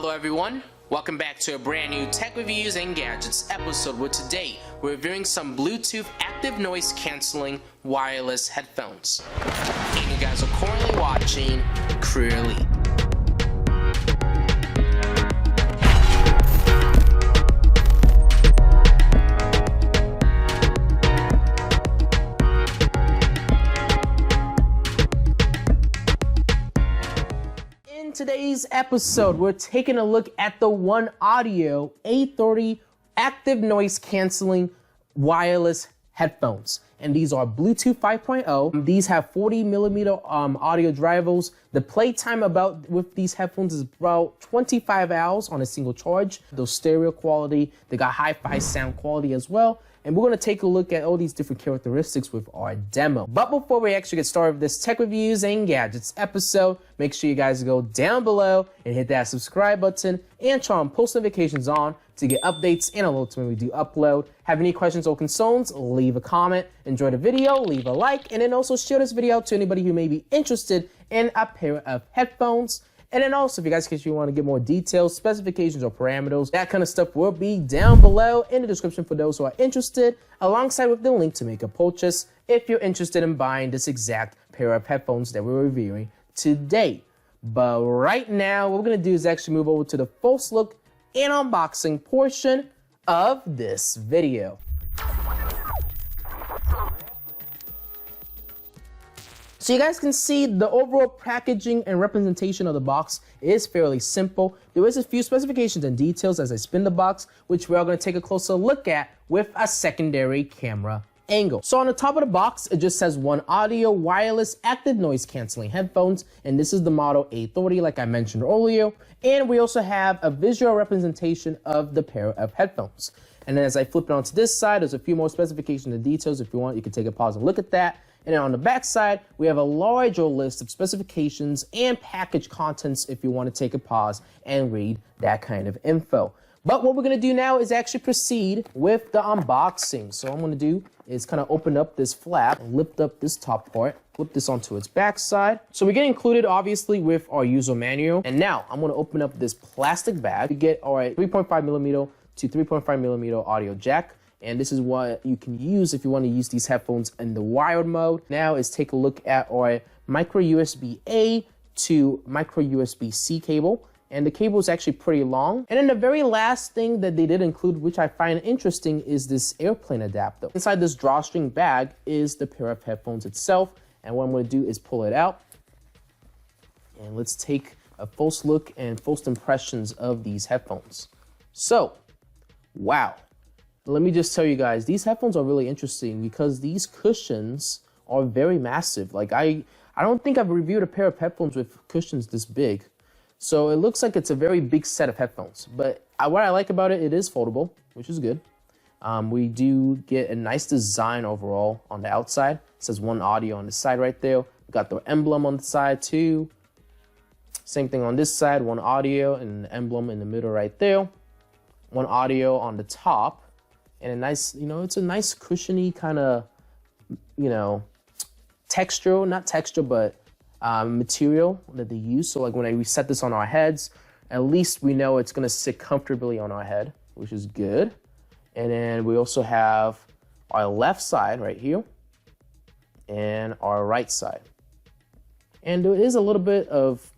Hello everyone, welcome back to a brand new Tech Reviews and Gadgets episode where today we're reviewing some Bluetooth active noise cancelling wireless headphones. And you guys are currently watching CrewElite. In today's episode, we're taking a look at the OneOdio A30 active noise cancelling wireless headphones. And these are Bluetooth 5.0. These have 40mm audio drivers. The playtime with these headphones is about 25 hours on a single charge. Those stereo quality, they got hi-fi sound quality as well. And we're gonna take a look at all these different characteristics with our demo. But before we actually get started with this Tech Reviews and Gadgets episode, make sure you guys go down below and hit that subscribe button and turn on post notifications on to get updates and alerts when we do upload. Have any questions or concerns, leave a comment. Enjoy the video, leave a like, and then also share this video to anybody who may be interested in a pair of headphones. And then also, if you guys want to get more details, specifications, or parameters, that kind of stuff will be down below in the description for those who are interested, alongside with the link to make a purchase if you're interested in buying this exact pair of headphones that we're reviewing today. But right now, what we're going to do is actually move over to the first look and unboxing portion of this video. So you guys can see the overall packaging and representation of the box is fairly simple. There is a few specifications and details as I spin the box, which we are going to take a closer look at with a secondary camera angle. So on the top of the box, it just says OneOdio wireless active noise cancelling headphones, and this is the model A30 like I mentioned earlier. And we also have a visual representation of the pair of headphones. And then as I flip it onto this side, there's a few more specifications and details. If you want, you can take a pause and look at that. And then on the back side, we have a larger list of specifications and package contents if you want to take a pause and read that kind of info. But what we're going to do now is actually proceed with the unboxing. So what I'm going to do is kind of open up this flap, lift up this top part, flip this onto its back side. So we get included obviously with our user manual. And now I'm going to open up this plastic bag to get our 3.5mm to 3.5mm audio jack. And this is what you can use if you want to use these headphones in the wired mode. Now is take a look at our micro USB A to micro USB C cable. And the cable is actually pretty long. And then the very last thing that they did include, which I find interesting, is this airplane adapter. Inside this drawstring bag is the pair of headphones itself. And what I'm going to do is pull it out. And let's take a first look and first impressions of these headphones. So, wow. Let me just tell you guys, these headphones are really interesting because these cushions are very massive. Like I don't think I've reviewed a pair of headphones with cushions this big. So it looks like it's a very big set of headphones. But what I like about it, it is foldable, which is good. We do get a nice design overall on the outside. It says OneOdio on the side right there. We got the emblem on the side too. Same thing on this side, OneOdio, and the emblem in the middle right there. OneOdio on the top. And a nice, it's a nice cushiony kind of, texture, not texture, but material that they use. So like when we set this on our heads, at least we know it's going to sit comfortably on our head, which is good. And then we also have our left side right here and our right side. And there is a little bit of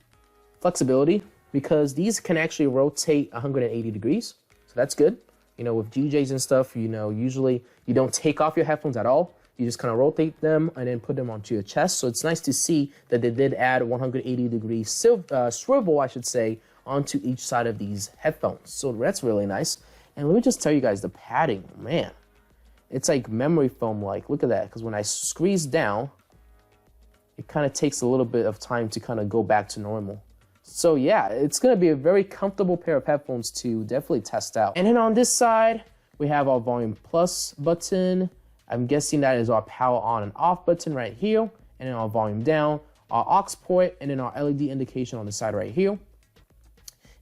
flexibility because these can actually rotate 180 degrees. So that's good. With DJs and stuff, usually you don't take off your headphones at all. You just kind of rotate them and then put them onto your chest. So it's nice to see that they did add 180-degree swivel, I should say, onto each side of these headphones. So that's really nice. And let me just tell you guys, the padding, man, it's like memory foam-like. Look at that, because when I squeeze down, it kind of takes a little bit of time to kind of go back to normal. So yeah, it's going to be a very comfortable pair of headphones to definitely test out. And then on this side, we have our volume plus button. I'm guessing that is our power on and off button right here. And then our volume down, our aux port, and then our LED indication on the side right here.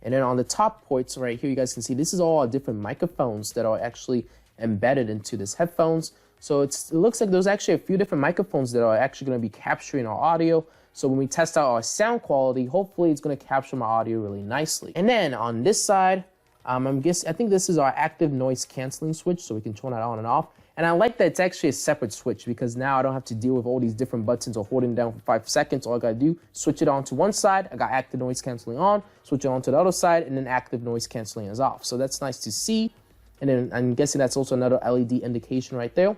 And then on the top ports right here, you guys can see this is all our different microphones that are actually embedded into this headphones. So it looks like there's actually a few different microphones that are actually going to be capturing our audio. So when we test out our sound quality, hopefully it's going to capture my audio really nicely. And then on this side, I think this is our active noise canceling switch, so we can turn that on and off. And I like that it's actually a separate switch, because now I don't have to deal with all these different buttons or holding down for 5 seconds. All I gotta do, switch it on to one side. I got active noise canceling on, switch it on to the other side, and then active noise canceling is off. So that's nice to see. And then I'm guessing that's also another LED indication right there.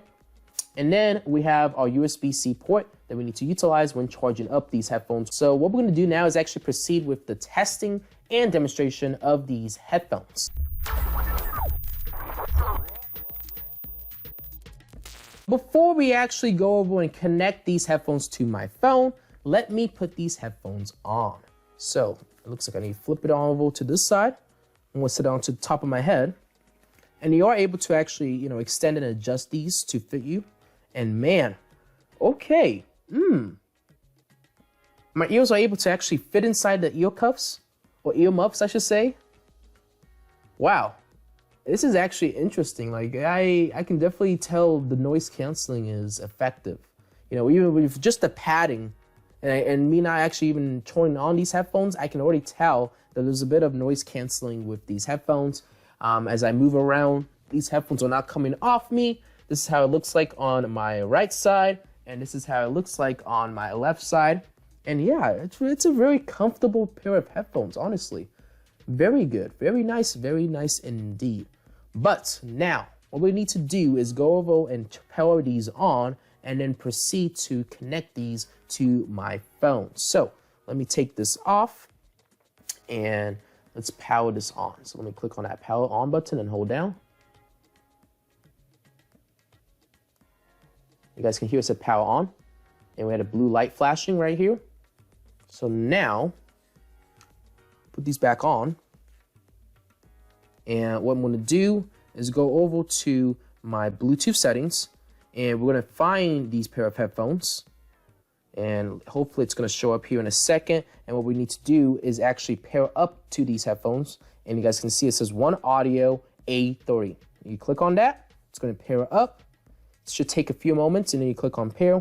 And then we have our USB-C port that we need to utilize when charging up these headphones. So what we're gonna do now is actually proceed with the testing and demonstration of these headphones. Before we actually go over and connect these headphones to my phone, let me put these headphones on. So it looks like I need to flip it on over to this side. I'm gonna sit it onto the top of my head. And you are able to actually, extend and adjust these to fit you. And man, okay, my ears are able to actually fit inside the ear cuffs, or ear muffs, I should say. Wow. This is actually interesting. Like I can definitely tell the noise canceling is effective. Even with just the padding and me not actually even turning on these headphones, I can already tell that there's a bit of noise canceling with these headphones. As I move around, these headphones are not coming off me. This is how it looks like on my right side, and this is how it looks like on my left side. And yeah, it's a very comfortable pair of headphones, honestly. Very good, very nice indeed. But now, what we need to do is go over and power these on and then proceed to connect these to my phone. So let me take this off and let's power this on. So let me click on that power on button and hold down. You guys can hear it said power on, and we had a blue light flashing right here. So now, put these back on. And what I'm gonna do is go over to my Bluetooth settings, and we're gonna find these pair of headphones. And hopefully it's gonna show up here in a second. And what we need to do is actually pair up to these headphones. And you guys can see it says OneOdio A30. You click on that, it's gonna pair up. It should take a few moments, and then you click on pair.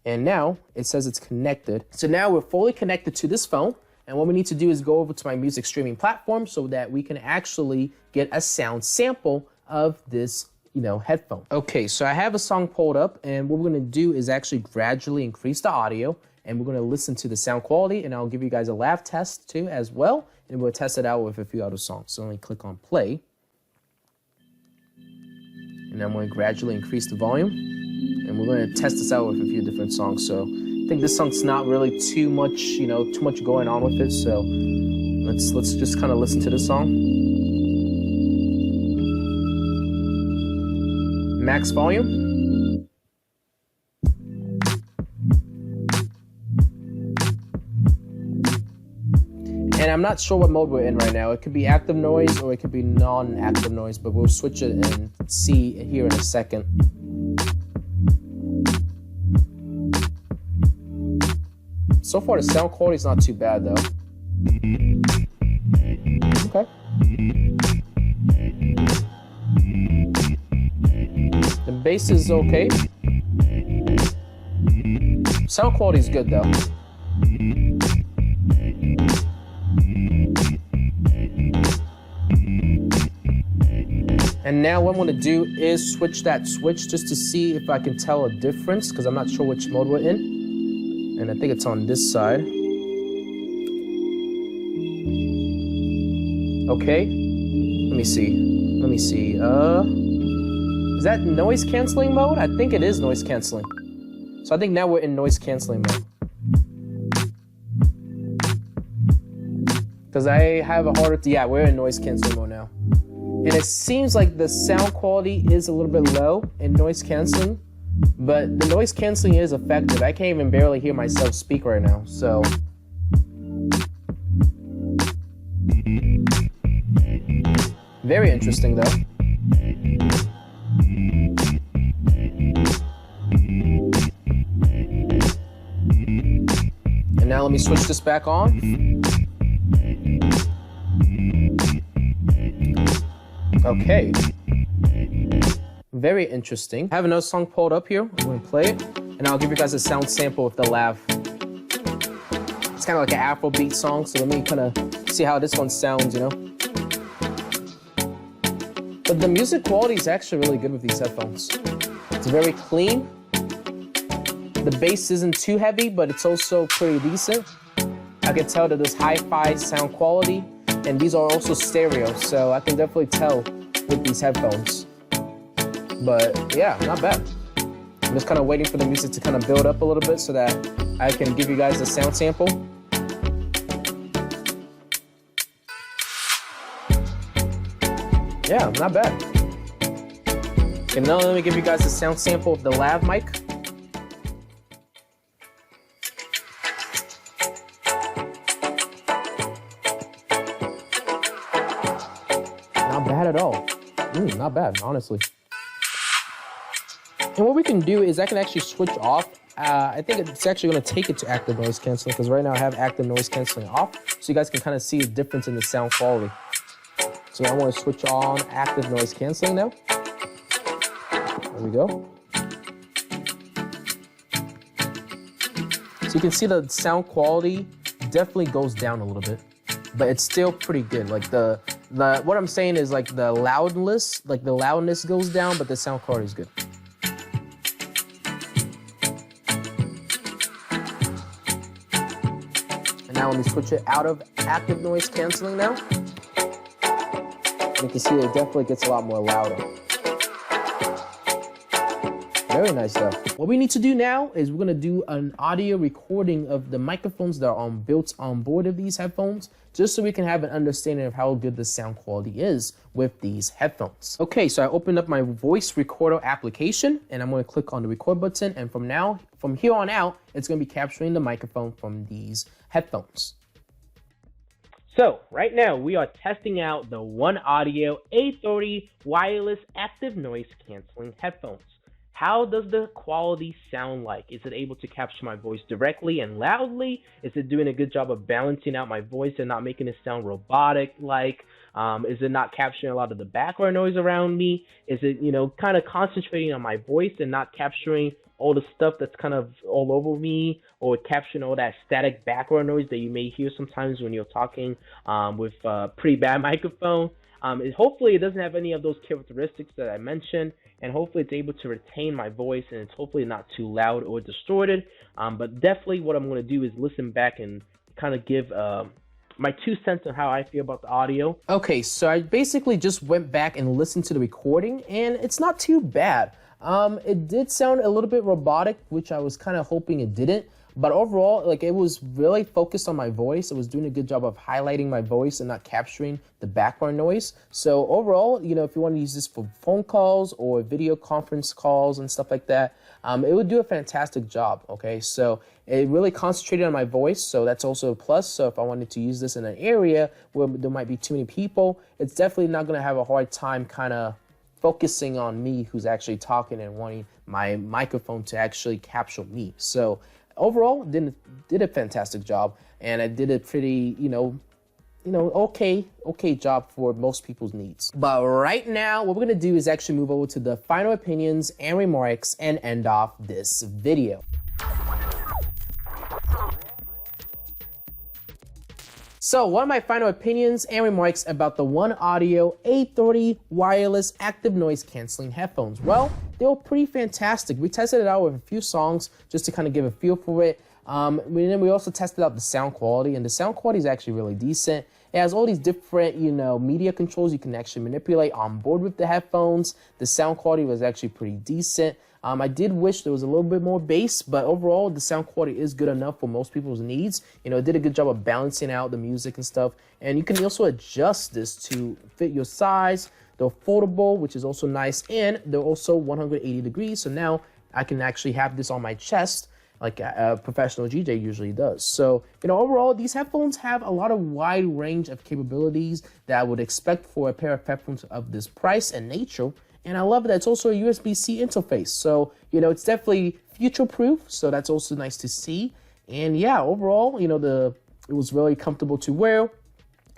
And now it says it's connected. So now we're fully connected to this phone. And what we need to do is go over to my music streaming platform so that we can actually get a sound sample of this, headphone. Okay, so I have a song pulled up, and what we're gonna do is actually gradually increase the audio, and we're gonna listen to the sound quality, and I'll give you guys a laugh test too as well, and we'll test it out with a few other songs. So let me click on play. And I'm gonna gradually increase the volume, and we're gonna test this out with a few different songs. So I think this song's not really too much going on with it. So let's just kind of listen to this song. Max volume. And I'm not sure what mode we're in right now. It could be active noise or it could be non-active noise, but we'll switch it and see here in a second. So far, the sound quality is not too bad, though. Okay. The bass is okay. Sound quality is good, though. And now what I'm going to do is switch that switch just to see if I can tell a difference, because I'm not sure which mode we're in. And I think it's on this side. Okay. Let me see. Is that noise canceling mode? I think it is noise canceling. So I think now we're in noise canceling mode. Because I have a harder, yeah, we're in noise canceling mode now. And it seems like the sound quality is a little bit low in noise canceling. But the noise canceling is effective. I can't even barely hear myself speak right now, so. Very interesting though. And now let me switch this back on. Okay. very interesting. I have another song pulled up here. I'm gonna play it, and I'll give you guys a sound sample of the lav. It's kind of like an Afrobeat song, so let me kind of see how this one sounds, you know? But the music quality is actually really good with these headphones. It's very clean. The bass isn't too heavy, but it's also pretty decent. I can tell that there's hi-fi sound quality, and these are also stereo, so I can definitely tell with these headphones. But yeah, not bad. I'm just kind of waiting for the music to kind of build up a little bit so that I can give you guys a sound sample. Yeah, not bad. And now let me give you guys a sound sample of the lav mic. Not bad at all. Not bad, honestly. And what we can do is I can actually switch off. I think it's actually going to take it to active noise canceling, because right now I have active noise canceling off, so you guys can kind of see a difference in the sound quality. So I want to switch on active noise canceling now. There we go. So you can see the sound quality definitely goes down a little bit, but it's still pretty good. Like the what I'm saying is like the loudness goes down, but the sound quality is good. And now let me switch it out of active noise canceling now. You can see it definitely gets a lot more louder. Very nice though. What we need to do now is we're gonna do an audio recording of the microphones that are built on board of these headphones, just so we can have an understanding of how good the sound quality is with these headphones. Okay, so I opened up my voice recorder application, and I'm gonna click on the record button, and from here on out, it's gonna be capturing the microphone from these headphones. So right now we are testing out the OneOdio A30 wireless active noise canceling headphones. How does the quality sound like? Is it able to capture my voice directly and loudly? Is it doing a good job of balancing out my voice and not making it sound robotic-like? Is it not capturing a lot of the background noise around me? Is it, kind of concentrating on my voice and not capturing all the stuff that's kind of all over me, or capturing all that static background noise that you may hear sometimes when you're talking with a pretty bad microphone? Hopefully it doesn't have any of those characteristics that I mentioned, and hopefully it's able to retain my voice, and it's hopefully not too loud or distorted. But definitely what I'm going to do is listen back and kind of give my 2 cents on how I feel about the audio. Okay, so I basically just went back and listened to the recording, and it's not too bad. It did sound a little bit robotic, which I was kind of hoping it didn't. But overall, it was really focused on my voice. It was doing a good job of highlighting my voice and not capturing the background noise. So overall, if you want to use this for phone calls or video conference calls and stuff like that, it would do a fantastic job, okay? So it really concentrated on my voice, so that's also a plus. So if I wanted to use this in an area where there might be too many people, it's definitely not going to have a hard time kind of focusing on me who's actually talking and wanting my microphone to actually capture me. So overall, did a fantastic job, and I did a pretty, okay job for most people's needs. But right now, what we're gonna do is actually move over to the final opinions and remarks and end off this video. So one of my final opinions and remarks about the OneOdio A30 wireless active noise canceling headphones. Well, they were pretty fantastic. We tested it out with a few songs just to kind of give a feel for it. Then we also tested out the sound quality, and the sound quality is actually really decent. It has all these different, media controls you can actually manipulate on board with the headphones. The sound quality was actually pretty decent. I did wish there was a little bit more bass, but overall the sound quality is good enough for most people's needs. It did a good job of balancing out the music and stuff. And you can also adjust this to fit your size. They're foldable, which is also nice, and they're also 180 degrees. So now I can actually have this on my chest like a professional DJ usually does. So, overall, these headphones have a lot of wide range of capabilities that I would expect for a pair of headphones of this price and nature. And I love that it's also a USB-C interface. So, it's definitely future-proof. So that's also nice to see. And yeah, overall, it was really comfortable to wear.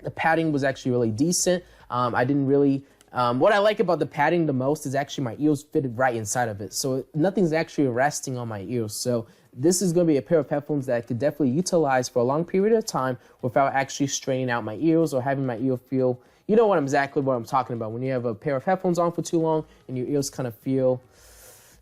The padding was actually really decent. I didn't really What I like about the padding the most is actually my ears fitted right inside of it. So nothing's actually resting on my ears. So this is going to be a pair of headphones that I could definitely utilize for a long period of time without actually straining out my ears or having my ear feel, you know exactly what I'm talking about. When you have a pair of headphones on for too long and your ears kind of feel,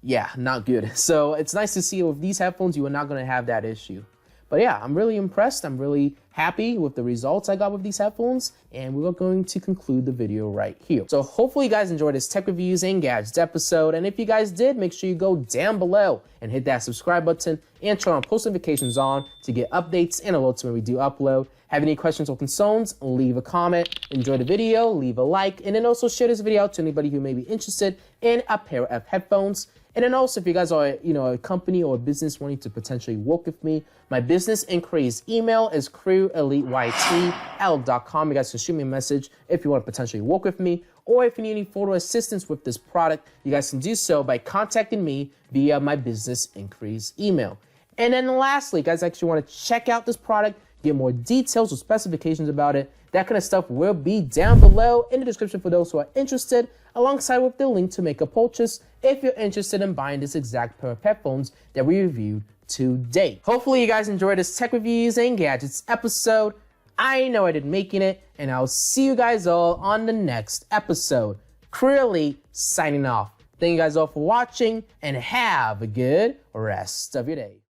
yeah, not good. So it's nice to see with these headphones, you are not going to have that issue. But yeah, I'm really impressed. I'm really happy with the results I got with these headphones, and we're going to conclude the video right here. So hopefully you guys enjoyed this tech reviews and gadgets episode, and if you guys did, make sure you go down below and hit that subscribe button and turn on post notifications on to get updates and alerts when we do upload. Have any questions or concerns, leave a comment, enjoy the video, leave a like, and then also share this video out to anybody who may be interested in a pair of headphones. And then also, if you guys are, a company or a business wanting to potentially work with me, my business inquiries email is CrewElite@l.com. You guys can shoot me a message if you want to potentially work with me, or if you need any photo assistance with this product, you guys can do so by contacting me via my business inquiries email. And then lastly, guys actually want to check out this product, get more details or specifications about it, that kind of stuff will be down below in the description for those who are interested, alongside with the link to make a purchase if you're interested in buying this exact pair of headphones that we reviewed today. Hopefully you guys enjoyed this tech reviews and gadgets episode. I know I did making it, and I'll see you guys all on the next episode. CrewElite signing off. Thank you guys all for watching, and have a good rest of your day.